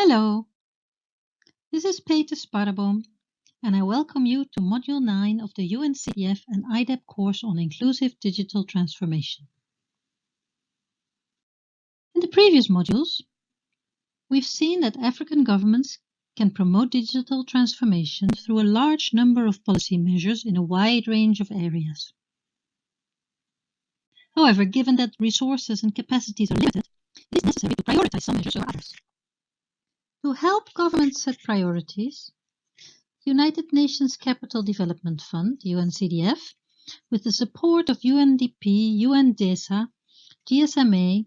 Hello, this is Peter Sparreboom, and I welcome you to Module 9 of the UNCF and IDEP course on Inclusive Digital Transformation. In the previous modules, we've seen that African governments can promote digital transformation through a large number of policy measures in a wide range of areas. However, given that resources and capacities are limited, it is necessary to prioritize some measures over others. To help governments set priorities, the United Nations Capital Development Fund, UNCDF, with the support of UNDP, UNDESA, GSMA,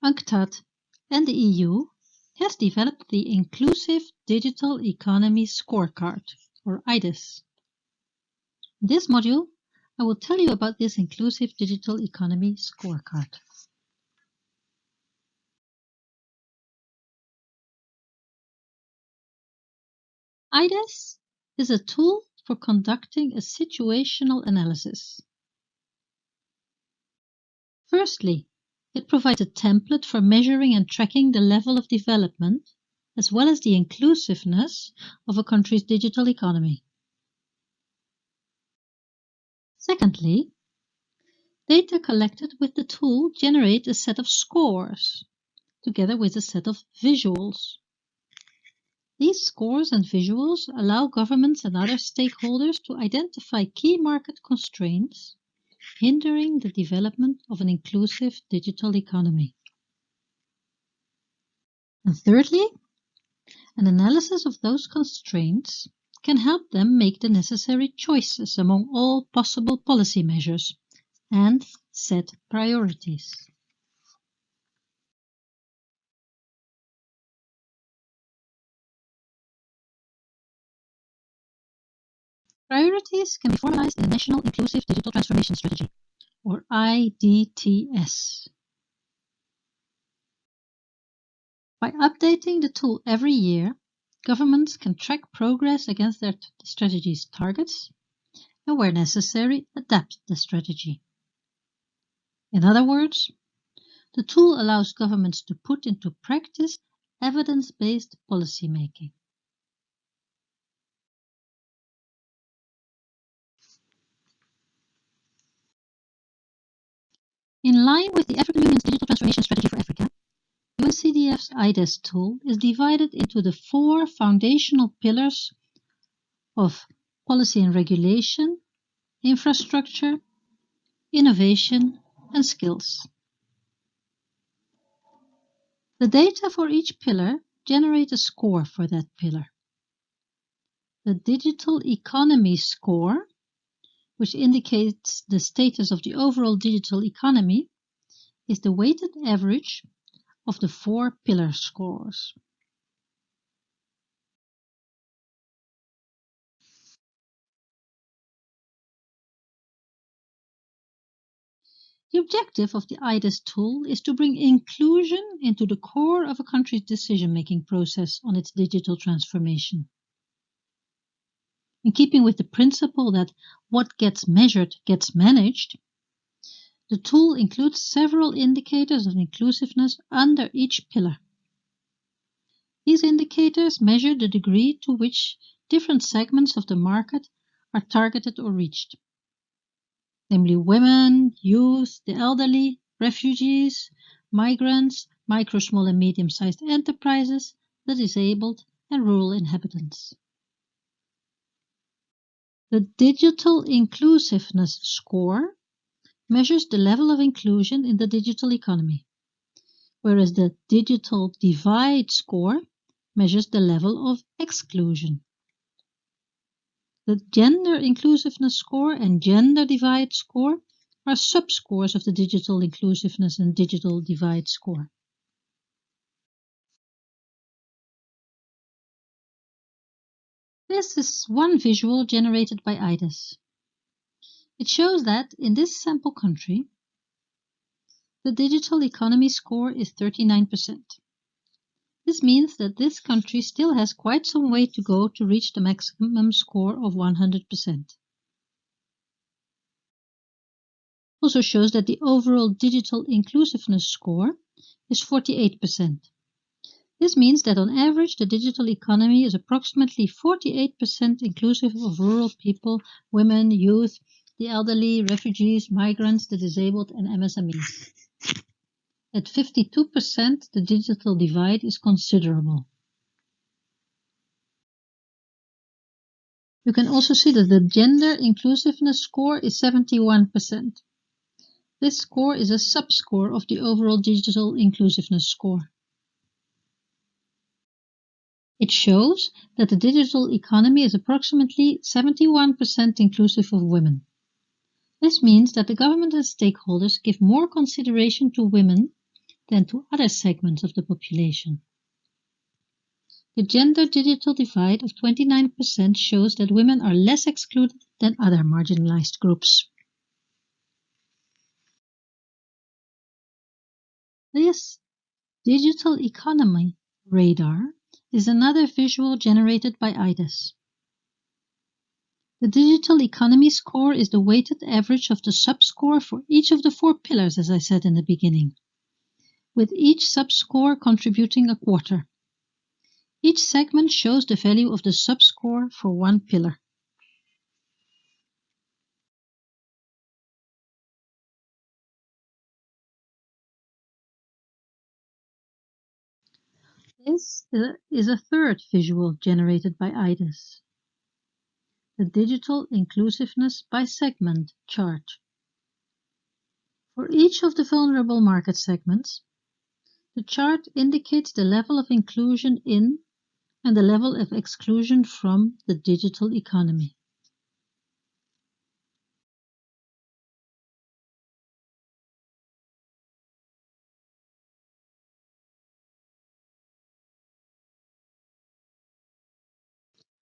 UNCTAD, and the EU, has developed the Inclusive Digital Economy Scorecard, or IDES. In this module, I will tell you about this Inclusive Digital Economy Scorecard. IDES is a tool for conducting a situational analysis. Firstly, it provides a template for measuring and tracking the level of development, as well as the inclusiveness of a country's digital economy. Secondly, data collected with the tool generate a set of scores, together with a set of visuals. These scores and visuals allow governments and other stakeholders to identify key market constraints hindering the development of an inclusive digital economy. And thirdly, an analysis of those constraints can help them make the necessary choices among all possible policy measures and set priorities. Priorities can be formalized in the National Inclusive Digital Transformation Strategy, or IDTS. By updating the tool every year, governments can track progress against their strategy's targets and, where necessary, adapt the strategy. In other words, the tool allows governments to put into practice evidence-based policy making. In line with the African Union's Digital Transformation Strategy for Africa, UNCDF's IDES tool is divided into the 4 foundational pillars of policy and regulation, infrastructure, innovation, and skills. The data for each pillar generate a score for that pillar. The Digital Economy Score, which indicates the status of the overall digital economy, is the weighted average of the 4 pillar scores. The objective of the IDES tool is to bring inclusion into the core of a country's decision-making process on its digital transformation. In keeping with the principle that what gets measured gets managed, the tool includes several indicators of inclusiveness under each pillar. These indicators measure the degree to which different segments of the market are targeted or reached, namely women, youth, the elderly, refugees, migrants, micro, small and medium-sized enterprises, the disabled, and rural inhabitants. The Digital Inclusiveness Score measures the level of inclusion in the digital economy, whereas the Digital Divide Score measures the level of exclusion. The Gender Inclusiveness Score and Gender Divide Score are subscores of the Digital Inclusiveness and Digital Divide Score. This is one visual generated by IDES. It shows that in this sample country, the digital economy score is 39%. This means that this country still has quite some way to go to reach the maximum score of 100%. Also shows that the overall digital inclusiveness score is 48%. This means that on average, the digital economy is approximately 48% inclusive of rural people, women, youth, the elderly, refugees, migrants, the disabled, and MSMEs. At 52%, the digital divide is considerable. You can also see that the gender inclusiveness score is 71%. This score is a subscore of the overall digital inclusiveness score. It shows that the digital economy is approximately 71% inclusive of women. This means that the government and stakeholders give more consideration to women than to other segments of the population. The gender digital divide of 29% shows that women are less excluded than other marginalized groups. This digital economy radar is another visual generated by IDES. The digital economy score is the weighted average of the subscore for each of the 4 pillars, as I said in the beginning, with each subscore contributing a quarter. Each segment shows the value of the subscore for one pillar. This is a third visual generated by IDES, the Digital Inclusiveness by Segment chart. For each of the vulnerable market segments, the chart indicates the level of inclusion in and the level of exclusion from the digital economy.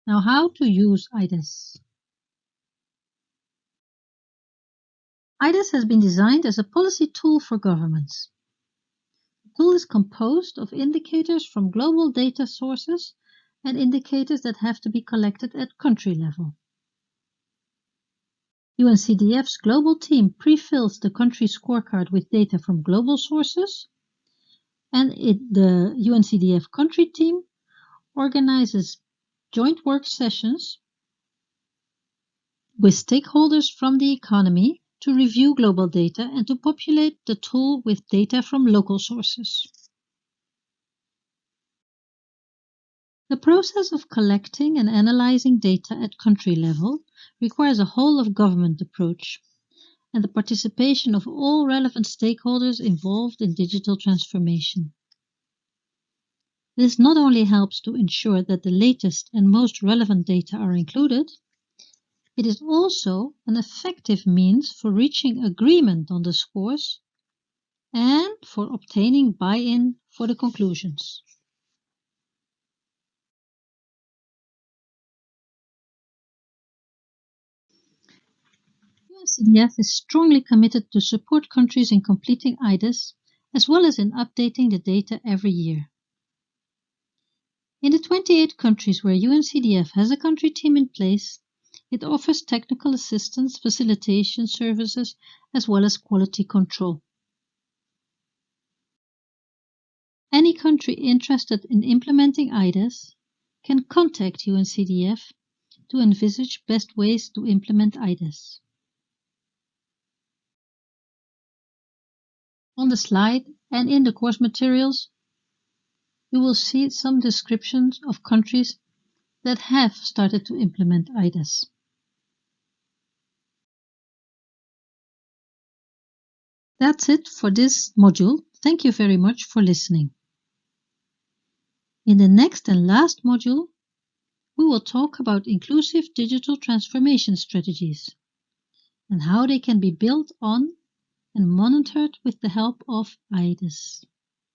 Now, how to use IDES? IDES has been designed as a policy tool for governments. The tool is composed of indicators from global data sources and indicators that have to be collected at country level. UNCDF's global team pre-fills the country scorecard with data from global sources, and the UNCDF country team organizes joint work sessions with stakeholders from the economy to review global data and to populate the tool with data from local sources. The process of collecting and analyzing data at country level requires a whole-of-government approach and the participation of all relevant stakeholders involved in digital transformation. This not only helps to ensure that the latest and most relevant data are included, it is also an effective means for reaching agreement on the scores and for obtaining buy-in for the conclusions. UNCDF is strongly committed to support countries in completing IDES as well as in updating the data every year. In the 28 countries where UNCDF has a country team in place, it offers technical assistance, facilitation services, as well as quality control. Any country interested in implementing IDES can contact UNCDF to envisage best ways to implement IDES. On the slide and in the course materials, you will see some descriptions of countries that have started to implement IDES. That's it for this module. Thank you very much for listening. In the next and last module, we will talk about inclusive digital transformation strategies and how they can be built on and monitored with the help of IDES.